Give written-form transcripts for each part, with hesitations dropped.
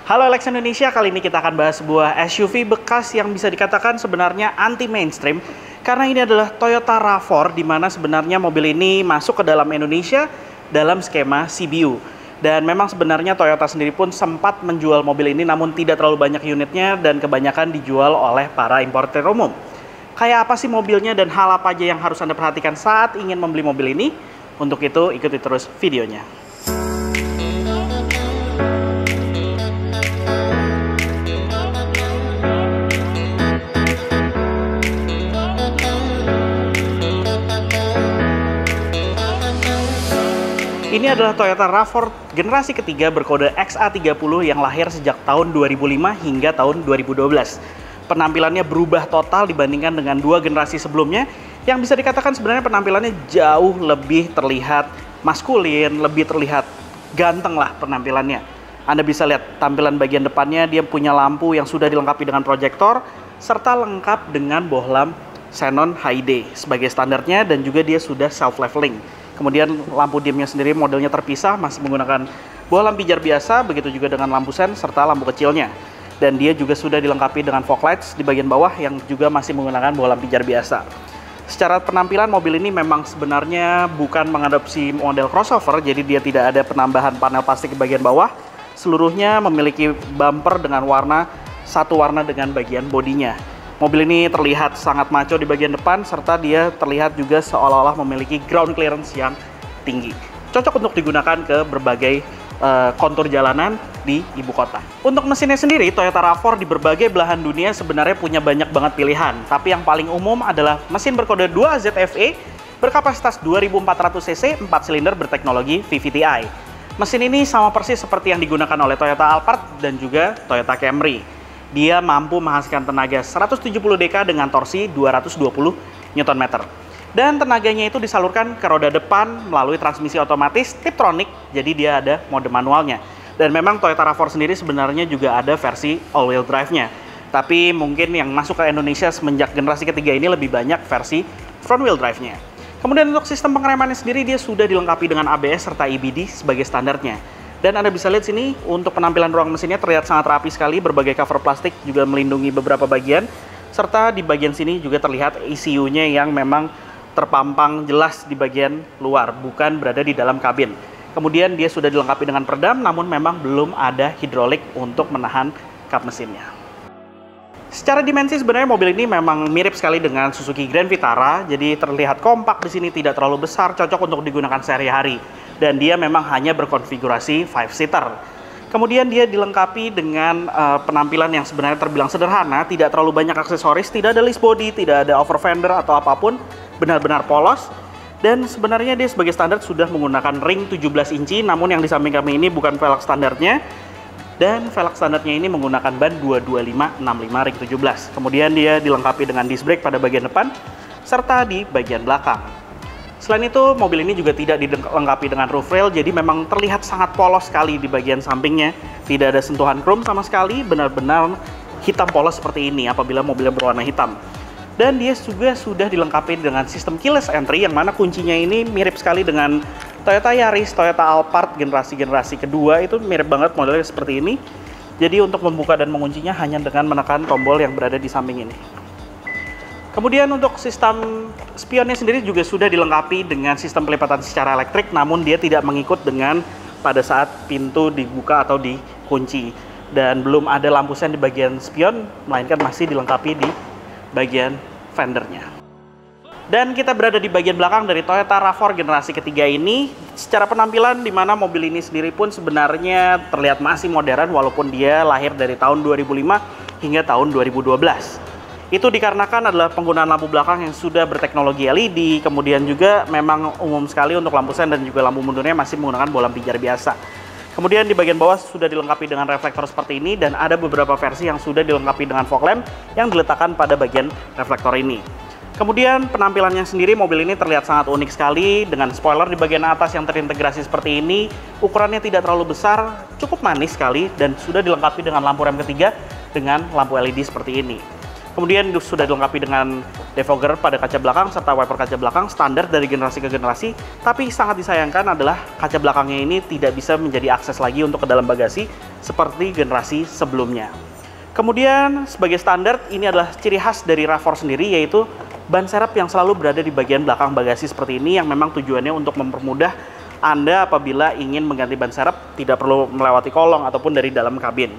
Halo Alex Indonesia, kali ini kita akan bahas sebuah SUV bekas yang bisa dikatakan sebenarnya anti mainstream karena ini adalah Toyota RAV4, di mana sebenarnya mobil ini masuk ke dalam Indonesia dalam skema CBU. Dan memang sebenarnya Toyota sendiri pun sempat menjual mobil ini namun tidak terlalu banyak unitnya dan kebanyakan dijual oleh para importer umum. Kayak apa sih mobilnya dan hal apa aja yang harus Anda perhatikan saat ingin membeli mobil ini? Untuk itu ikuti terus videonya. Ini adalah Toyota RAV4 generasi ketiga berkode XA30 yang lahir sejak tahun 2005 hingga tahun 2012. Penampilannya berubah total dibandingkan dengan dua generasi sebelumnya, yang bisa dikatakan sebenarnya penampilannya jauh lebih terlihat maskulin, lebih terlihat ganteng lah penampilannya. Anda bisa lihat tampilan bagian depannya, dia punya lampu yang sudah dilengkapi dengan proyektor, serta lengkap dengan bohlam xenon high day sebagai standarnya, dan juga dia sudah self-leveling. Kemudian lampu dimnya sendiri modelnya terpisah, masih menggunakan bohlam pijar biasa, begitu juga dengan lampu sen serta lampu kecilnya. Dan dia juga sudah dilengkapi dengan fog lights di bagian bawah yang juga masih menggunakan bohlam pijar biasa. Secara penampilan mobil ini memang sebenarnya bukan mengadopsi model crossover, jadi dia tidak ada penambahan panel plastik di bagian bawah. Seluruhnya memiliki bumper dengan satu warna dengan bagian bodinya. Mobil ini terlihat sangat maco di bagian depan, serta dia terlihat juga seolah-olah memiliki ground clearance yang tinggi. Cocok untuk digunakan ke berbagai kontur jalanan di ibu kota. Untuk mesinnya sendiri, Toyota RAV4 di berbagai belahan dunia sebenarnya punya banyak banget pilihan. Tapi yang paling umum adalah mesin berkode 2ZFE berkapasitas 2400 cc, 4 silinder berteknologi VVT-i. Mesin ini sama persis seperti yang digunakan oleh Toyota Alphard dan juga Toyota Camry. Dia mampu menghasilkan tenaga 170 dk dengan torsi 220 Nm. Dan tenaganya itu disalurkan ke roda depan melalui transmisi otomatis Tiptronic, jadi dia ada mode manualnya. Dan memang Toyota RAV4 sendiri sebenarnya juga ada versi all-wheel drive-nya. Tapi mungkin yang masuk ke Indonesia semenjak generasi ketiga ini lebih banyak versi front-wheel drive-nya. Kemudian untuk sistem pengeremannya sendiri dia sudah dilengkapi dengan ABS serta EBD sebagai standarnya. Dan Anda bisa lihat sini, untuk penampilan ruang mesinnya terlihat sangat rapi sekali, berbagai cover plastik juga melindungi beberapa bagian, serta di bagian sini juga terlihat ECU-nya yang memang terpampang jelas di bagian luar, bukan berada di dalam kabin. Kemudian dia sudah dilengkapi dengan peredam, namun memang belum ada hidrolik untuk menahan kap mesinnya. Secara dimensi sebenarnya mobil ini memang mirip sekali dengan Suzuki Grand Vitara, jadi terlihat kompak di sini, tidak terlalu besar, cocok untuk digunakan sehari-hari. Dan dia memang hanya berkonfigurasi 5-seater. Kemudian dia dilengkapi dengan penampilan yang sebenarnya terbilang sederhana, tidak terlalu banyak aksesoris, tidak ada list body, tidak ada over fender atau apapun, benar-benar polos. Dan sebenarnya dia sebagai standar sudah menggunakan ring 17 inci, namun yang di samping kami ini bukan velg standarnya. Dan velg standarnya ini menggunakan ban 225/65 ring 17. Kemudian dia dilengkapi dengan disc brake pada bagian depan, serta di bagian belakang. Selain itu, mobil ini juga tidak dilengkapi dengan roof rail, jadi memang terlihat sangat polos sekali di bagian sampingnya. Tidak ada sentuhan chrome sama sekali, benar-benar hitam polos seperti ini apabila mobilnya berwarna hitam. Dan dia juga sudah dilengkapi dengan sistem keyless entry, yang mana kuncinya ini mirip sekali dengan Toyota Yaris, Toyota Alphard generasi kedua, itu mirip banget modelnya seperti ini. Jadi untuk membuka dan menguncinya hanya dengan menekan tombol yang berada di samping ini. Kemudian untuk sistem spionnya sendiri juga sudah dilengkapi dengan sistem pelipatan secara elektrik, namun dia tidak mengikut dengan pada saat pintu dibuka atau dikunci. Dan belum ada lampu sen di bagian spion, melainkan masih dilengkapi di bagian fendernya. Dan kita berada di bagian belakang dari Toyota RAV4 generasi ketiga ini. Secara penampilan, di mana mobil ini sendiri pun sebenarnya terlihat masih modern walaupun dia lahir dari tahun 2005 hingga tahun 2012. Itu dikarenakan adalah penggunaan lampu belakang yang sudah berteknologi LED, kemudian juga memang umum sekali untuk lampu sen dan juga lampu mundurnya masih menggunakan bohlam pijar biasa. Kemudian di bagian bawah sudah dilengkapi dengan reflektor seperti ini, dan ada beberapa versi yang sudah dilengkapi dengan fog lamp yang diletakkan pada bagian reflektor ini. Kemudian penampilannya sendiri, mobil ini terlihat sangat unik sekali dengan spoiler di bagian atas yang terintegrasi seperti ini. Ukurannya tidak terlalu besar, cukup manis sekali, dan sudah dilengkapi dengan lampu rem ketiga dengan lampu LED seperti ini. Kemudian sudah dilengkapi dengan defogger pada kaca belakang serta wiper kaca belakang standar dari generasi ke generasi. Tapi sangat disayangkan adalah kaca belakangnya ini tidak bisa menjadi akses lagi untuk ke dalam bagasi seperti generasi sebelumnya. Kemudian sebagai standar, ini adalah ciri khas dari RAV4 sendiri, yaitu ban serep yang selalu berada di bagian belakang bagasi seperti ini, yang memang tujuannya untuk mempermudah Anda apabila ingin mengganti ban serep, tidak perlu melewati kolong ataupun dari dalam kabin.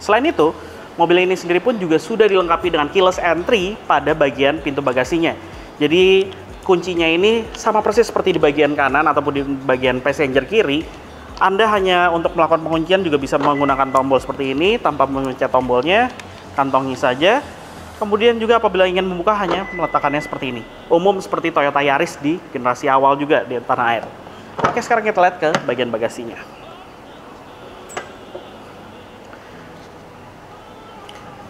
Selain itu, mobil ini sendiri pun juga sudah dilengkapi dengan keyless entry pada bagian pintu bagasinya. Jadi kuncinya ini sama persis seperti di bagian kanan ataupun di bagian passenger kiri. Anda hanya untuk melakukan penguncian juga bisa menggunakan tombol seperti ini tanpa memencet tombolnya, kantongi saja. Kemudian juga apabila ingin membuka hanya meletakkannya seperti ini. Umum seperti Toyota Yaris di generasi awal juga di tanah air. Oke, sekarang kita lihat ke bagian bagasinya.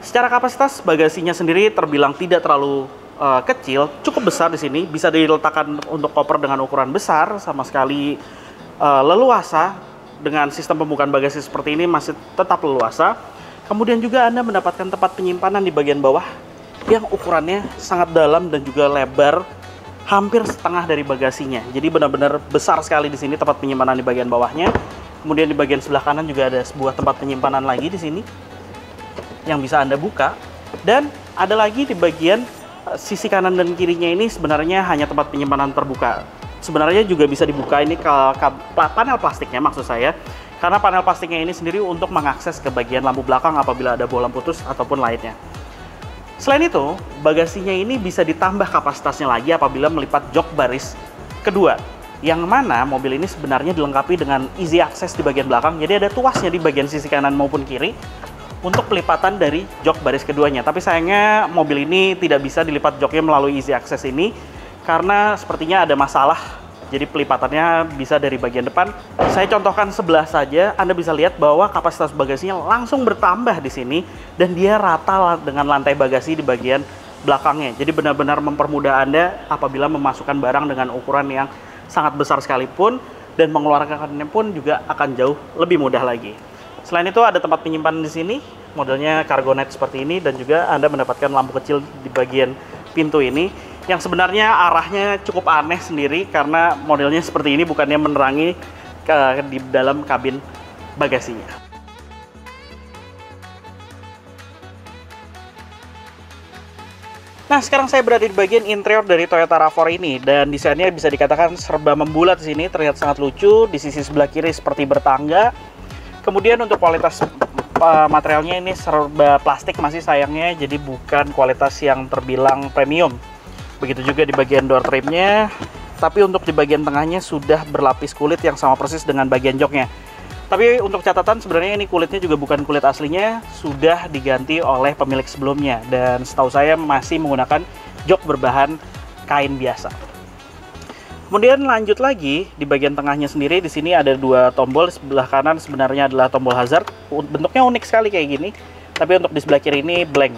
Secara kapasitas bagasinya sendiri terbilang tidak terlalu kecil, cukup besar di sini, bisa diletakkan untuk koper dengan ukuran besar, sama sekali leluasa. Dengan sistem pembukaan bagasi seperti ini masih tetap leluasa. Kemudian juga Anda mendapatkan tempat penyimpanan di bagian bawah yang ukurannya sangat dalam dan juga lebar, hampir setengah dari bagasinya. Jadi benar-benar besar sekali di sini tempat penyimpanan di bagian bawahnya. Kemudian di bagian sebelah kanan juga ada sebuah tempat penyimpanan lagi di sini yang bisa Anda buka. Dan ada lagi di bagian sisi kanan dan kirinya ini sebenarnya hanya tempat penyimpanan terbuka. Sebenarnya juga bisa dibuka ini ke panel plastiknya, maksud saya. Karena panel plastiknya ini sendiri untuk mengakses ke bagian lampu belakang apabila ada bohlam putus ataupun lainnya. Selain itu, bagasinya ini bisa ditambah kapasitasnya lagi apabila melipat jok baris kedua. Yang mana mobil ini sebenarnya dilengkapi dengan easy access di bagian belakang. Jadi ada tuasnya di bagian sisi kanan maupun kiri untuk pelipatan dari jok baris keduanya. Tapi sayangnya mobil ini tidak bisa dilipat joknya melalui easy access ini karena sepertinya ada masalah. Jadi pelipatannya bisa dari bagian depan. Saya contohkan sebelah saja, Anda bisa lihat bahwa kapasitas bagasinya langsung bertambah di sini dan dia rata dengan lantai bagasi di bagian belakangnya. Jadi benar-benar mempermudah Anda apabila memasukkan barang dengan ukuran yang sangat besar sekalipun, dan mengeluarkannya pun juga akan jauh lebih mudah lagi. Selain itu ada tempat penyimpanan di sini, modelnya Cargonet seperti ini, dan juga Anda mendapatkan lampu kecil di bagian pintu ini, yang sebenarnya arahnya cukup aneh sendiri karena modelnya seperti ini, bukannya menerangi di dalam kabin bagasinya. Nah, sekarang saya berada di bagian interior dari Toyota RAV4 ini, dan desainnya bisa dikatakan serba membulat di sini, terlihat sangat lucu. Di sisi sebelah kiri seperti bertangga. Kemudian untuk kualitas materialnya ini serba plastik masih sayangnya, jadi bukan kualitas yang terbilang premium. Begitu juga di bagian door trimnya, tapi untuk di bagian tengahnya sudah berlapis kulit yang sama persis dengan bagian joknya. Tapi untuk catatan, sebenarnya ini kulitnya juga bukan kulit aslinya, sudah diganti oleh pemilik sebelumnya, dan setahu saya masih menggunakan jok berbahan kain biasa. Kemudian lanjut lagi di bagian tengahnya sendiri, di sini ada dua tombol. Di sebelah kanan sebenarnya adalah tombol hazard, bentuknya unik sekali kayak gini. Tapi untuk di sebelah kiri ini blank,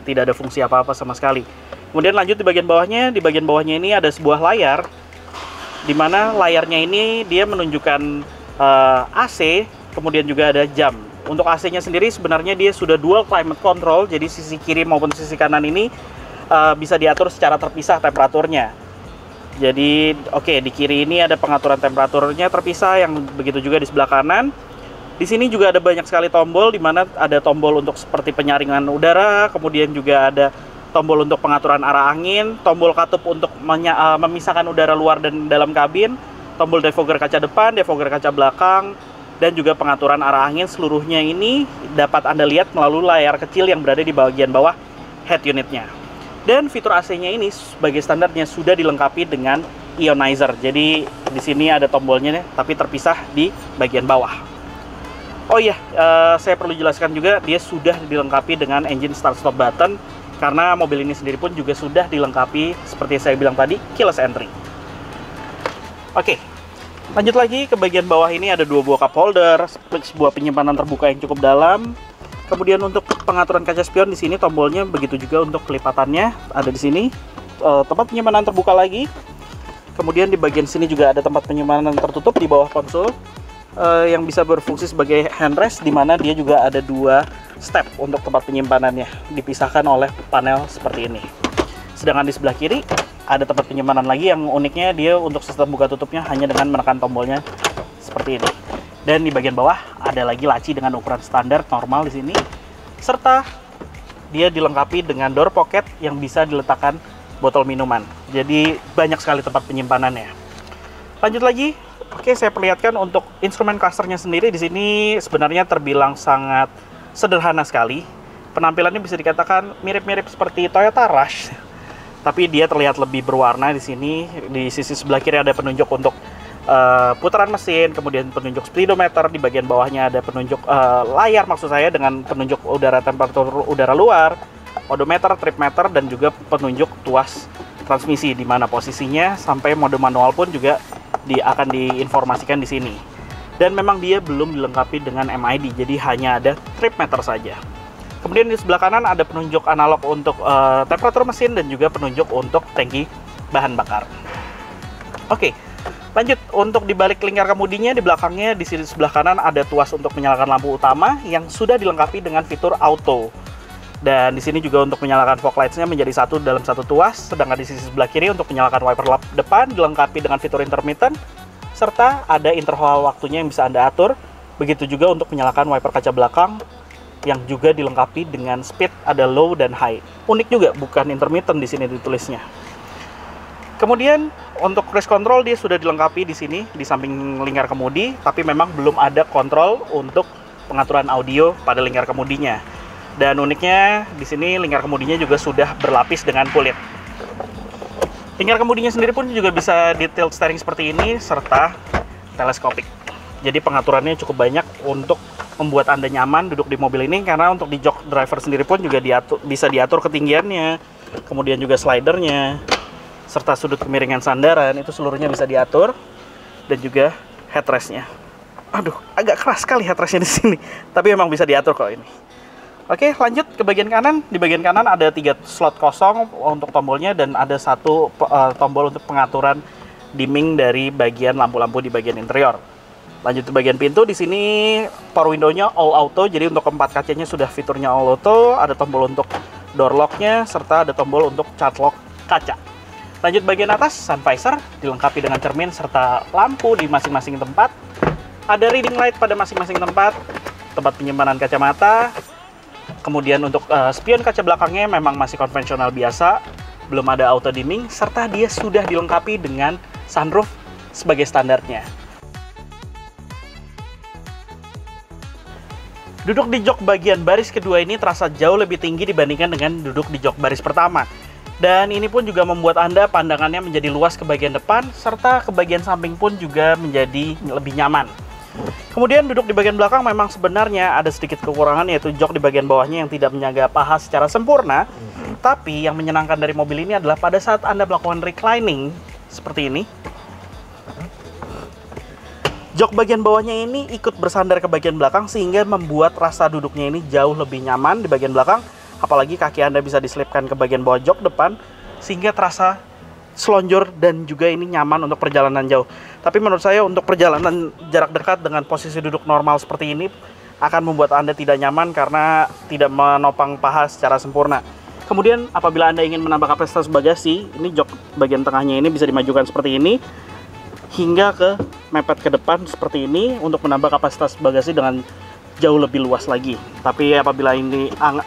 tidak ada fungsi apa-apa sama sekali. Kemudian lanjut di bagian bawahnya ini ada sebuah layar, di mana layarnya ini dia menunjukkan AC, kemudian juga ada jam. Untuk AC-nya sendiri sebenarnya dia sudah dual climate control, jadi sisi kiri maupun sisi kanan ini bisa diatur secara terpisah temperaturnya. Jadi di kiri ini ada pengaturan temperaturnya terpisah, yang begitu juga di sebelah kanan. Di sini juga ada banyak sekali tombol, di mana ada tombol untuk seperti penyaringan udara, kemudian juga ada tombol untuk pengaturan arah angin, tombol katup untuk memisahkan udara luar dan dalam kabin, tombol defogger kaca depan, defogger kaca belakang, dan juga pengaturan arah angin. Seluruhnya ini dapat Anda lihat melalui layar kecil yang berada di bagian bawah head unitnya. Dan fitur AC-nya ini sebagai standarnya sudah dilengkapi dengan ionizer. Jadi di sini ada tombolnya tapi terpisah di bagian bawah. Oh iya, saya perlu jelaskan juga dia sudah dilengkapi dengan engine start stop button, karena mobil ini sendiri pun juga sudah dilengkapi seperti saya bilang tadi, keyless entry. Oke, lanjut lagi ke bagian bawah ini ada dua buah cup holder, sebuah penyimpanan terbuka yang cukup dalam. Kemudian untuk pengaturan kaca spion di sini tombolnya, begitu juga untuk pelipatannya ada di sini. Tempat penyimpanan terbuka lagi. Kemudian di bagian sini juga ada tempat penyimpanan tertutup di bawah konsol, yang bisa berfungsi sebagai handrest, di mana dia juga ada dua step untuk tempat penyimpanannya, dipisahkan oleh panel seperti ini. Sedangkan di sebelah kiri ada tempat penyimpanan lagi yang uniknya dia untuk sistem buka tutupnya hanya dengan menekan tombolnya seperti ini. Dan di bagian bawah ada lagi laci dengan ukuran standar normal di sini, serta dia dilengkapi dengan door pocket yang bisa diletakkan botol minuman. Jadi banyak sekali tempat penyimpanannya. Lanjut lagi, oke, saya perlihatkan untuk instrumen clusternya sendiri. Di sini sebenarnya terbilang sangat sederhana sekali. Penampilannya bisa dikatakan mirip-mirip seperti Toyota Rush, tapi dia terlihat lebih berwarna di sini. Di sisi sebelah kiri ada penunjuk untuk putaran mesin, kemudian penunjuk speedometer. Di bagian bawahnya ada penunjuk layar, maksud saya, dengan penunjuk udara, temperatur udara luar, odometer, trip meter, dan juga penunjuk tuas transmisi di mana posisinya, sampai mode manual pun juga akan diinformasikan di sini. Dan memang dia belum dilengkapi dengan MID, jadi hanya ada trip meter saja. Kemudian di sebelah kanan ada penunjuk analog untuk temperatur mesin dan juga penunjuk untuk tangki bahan bakar. Oke, lanjut untuk di balik lingkar kemudinya, di belakangnya di sisi sebelah kanan ada tuas untuk menyalakan lampu utama yang sudah dilengkapi dengan fitur auto. Dan di sini juga untuk menyalakan fog lights-nya menjadi satu dalam satu tuas, sedangkan di sisi sebelah kiri untuk menyalakan wiper lap depan dilengkapi dengan fitur intermittent, serta ada interval waktunya yang bisa Anda atur. Begitu juga untuk menyalakan wiper kaca belakang yang juga dilengkapi dengan speed, ada low dan high. Unik juga, bukan intermittent di sini ditulisnya. Kemudian untuk cruise control dia sudah dilengkapi di sini di samping lingkar kemudi, tapi memang belum ada kontrol untuk pengaturan audio pada lingkar kemudinya. Dan uniknya di sini lingkar kemudinya juga sudah berlapis dengan kulit. Lingkar kemudinya sendiri pun juga bisa di tilt steering seperti ini serta teleskopik. Jadi pengaturannya cukup banyak untuk membuat Anda nyaman duduk di mobil ini, karena untuk di jok driver sendiri pun juga bisa diatur ketinggiannya, kemudian juga slidernya, serta sudut kemiringan sandaran itu seluruhnya bisa diatur, dan juga headrestnya. Aduh, agak keras sekali headrestnya di sini, tapi memang bisa diatur kok ini. Oke, lanjut ke bagian kanan. Di bagian kanan ada 3 slot kosong untuk tombolnya dan ada satu tombol untuk pengaturan dimming dari bagian lampu-lampu di bagian interior. Lanjut ke bagian pintu, di sini power window-nya all auto, jadi untuk keempat kacanya sudah fiturnya all auto. Ada tombol untuk door lock-nya serta ada tombol untuk child lock kaca. Lanjut bagian atas, sun visor dilengkapi dengan cermin serta lampu di masing-masing tempat. Ada reading light pada masing-masing tempat penyimpanan kacamata. Kemudian untuk spion kaca belakangnya memang masih konvensional biasa, belum ada auto dimming, serta dia sudah dilengkapi dengan sunroof sebagai standarnya. Duduk di jok bagian baris kedua ini terasa jauh lebih tinggi dibandingkan dengan duduk di jok baris pertama. Dan ini pun juga membuat Anda pandangannya menjadi luas ke bagian depan, serta ke bagian samping pun juga menjadi lebih nyaman. Kemudian duduk di bagian belakang memang sebenarnya ada sedikit kekurangan, yaitu jok di bagian bawahnya yang tidak menyangga paha secara sempurna. Tapi yang menyenangkan dari mobil ini adalah pada saat Anda melakukan reclining seperti ini, jok bagian bawahnya ini ikut bersandar ke bagian belakang sehingga membuat rasa duduknya ini jauh lebih nyaman di bagian belakang. Apalagi kaki Anda bisa diselipkan ke bagian bawah jok depan sehingga terasa selonjor dan juga ini nyaman untuk perjalanan jauh. Tapi menurut saya untuk perjalanan jarak dekat dengan posisi duduk normal seperti ini akan membuat Anda tidak nyaman karena tidak menopang paha secara sempurna. Kemudian apabila Anda ingin menambah kapasitas bagasi, ini jok bagian tengahnya ini bisa dimajukan seperti ini hingga ke mepet ke depan seperti ini untuk menambah kapasitas bagasi dengan jauh lebih luas lagi. Tapi apabila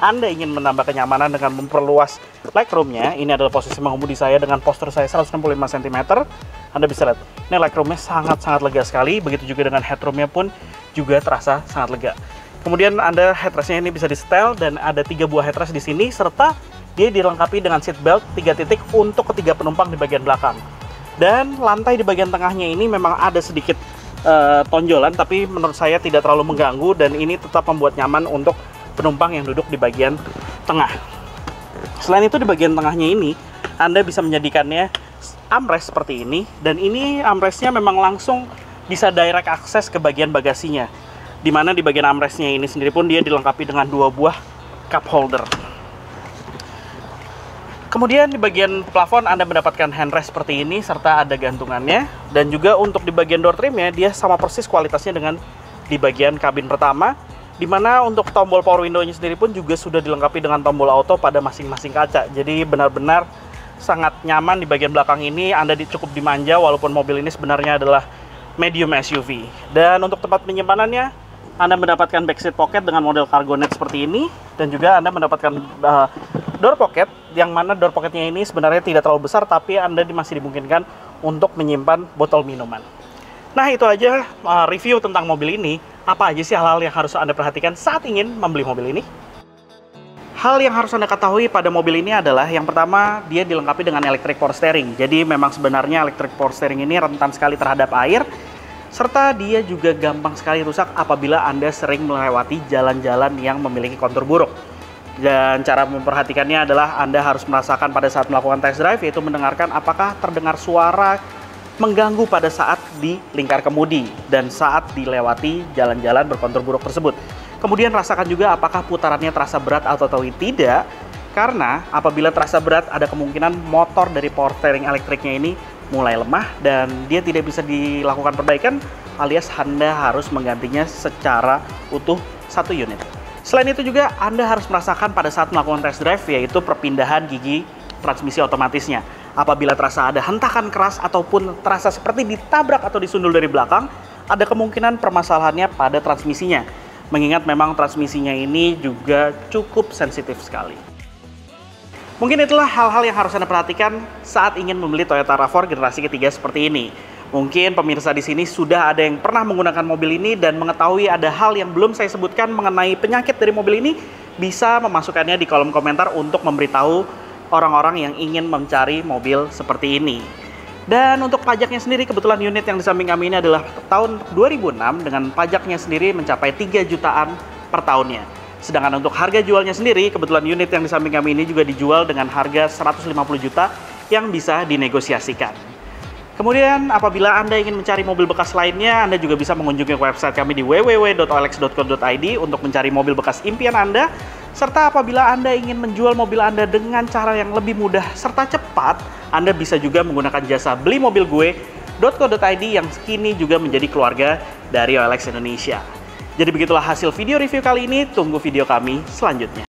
Anda ingin menambah kenyamanan dengan memperluas legroomnya, ini adalah posisi mengemudi saya dengan postur saya 165 cm. Anda bisa lihat, ini legroomnya sangat-sangat lega sekali. Begitu juga dengan headroomnya pun juga terasa sangat lega. Kemudian Anda headrestnya ini bisa di-setel dan ada 3 buah headrest di sini, serta dia dilengkapi dengan seat belt 3 titik untuk ketiga penumpang di bagian belakang. Dan lantai di bagian tengahnya ini memang ada sedikit tonjolan, tapi menurut saya tidak terlalu mengganggu dan ini tetap membuat nyaman untuk penumpang yang duduk di bagian tengah. Selain itu di bagian tengahnya ini Anda bisa menjadikannya armrest seperti ini, dan ini armrestnya memang langsung bisa direct akses ke bagian bagasinya, dimana di bagian armrestnya ini sendiri pun dia dilengkapi dengan 2 buah cup holder. Kemudian di bagian plafon Anda mendapatkan handrest seperti ini serta ada gantungannya, dan juga untuk di bagian door trimnya dia sama persis kualitasnya dengan di bagian kabin pertama, dimana untuk tombol power window-nya sendiri pun juga sudah dilengkapi dengan tombol auto pada masing-masing kaca. Jadi benar-benar sangat nyaman di bagian belakang ini. Anda cukup dimanja, walaupun mobil ini sebenarnya adalah medium SUV. Dan untuk tempat penyimpanannya, Anda mendapatkan backseat pocket dengan model cargonet seperti ini, dan juga Anda mendapatkan door pocket, yang mana door pocketnya ini sebenarnya tidak terlalu besar, tapi Anda masih dimungkinkan untuk menyimpan botol minuman. Nah, itu aja review tentang mobil ini. Apa aja sih hal-hal yang harus Anda perhatikan saat ingin membeli mobil ini? Hal yang harus Anda ketahui pada mobil ini adalah, yang pertama, dia dilengkapi dengan electric power steering. Jadi memang sebenarnya electric power steering ini rentan sekali terhadap air, serta dia juga gampang sekali rusak apabila Anda sering melewati jalan-jalan yang memiliki kontur buruk. Dan cara memperhatikannya adalah Anda harus merasakan pada saat melakukan test drive, yaitu mendengarkan apakah terdengar suara mengganggu pada saat di lingkar kemudi dan saat dilewati jalan-jalan berkontur buruk tersebut. Kemudian rasakan juga apakah putarannya terasa berat atau tidak, karena apabila terasa berat ada kemungkinan motor dari power steering elektriknya ini mulai lemah dan dia tidak bisa dilakukan perbaikan, alias Anda harus menggantinya secara utuh satu unit. Selain itu juga Anda harus merasakan pada saat melakukan test drive, yaitu perpindahan gigi transmisi otomatisnya. Apabila terasa ada hentakan keras ataupun terasa seperti ditabrak atau disundul dari belakang, ada kemungkinan permasalahannya pada transmisinya. Mengingat memang transmisinya ini juga cukup sensitif sekali. Mungkin itulah hal-hal yang harus Anda perhatikan saat ingin membeli Toyota RAV4 generasi ketiga seperti ini. Mungkin pemirsa di sini sudah ada yang pernah menggunakan mobil ini dan mengetahui ada hal yang belum saya sebutkan mengenai penyakit dari mobil ini, bisa memasukkannya di kolom komentar untuk memberitahu orang-orang yang ingin mencari mobil seperti ini. Dan untuk pajaknya sendiri, kebetulan unit yang di samping kami ini adalah tahun 2006 dengan pajaknya sendiri mencapai 3 jutaan per tahunnya. Sedangkan untuk harga jualnya sendiri, kebetulan unit yang di samping kami ini juga dijual dengan harga 150 juta yang bisa dinegosiasikan. Kemudian apabila Anda ingin mencari mobil bekas lainnya, Anda juga bisa mengunjungi website kami di www.olx.co.id untuk mencari mobil bekas impian Anda. Serta apabila Anda ingin menjual mobil Anda dengan cara yang lebih mudah serta cepat, Anda bisa juga menggunakan jasa beli mobil gue.co.id yang kini juga menjadi keluarga dari OLX Indonesia. Jadi begitulah hasil video review kali ini, tunggu video kami selanjutnya.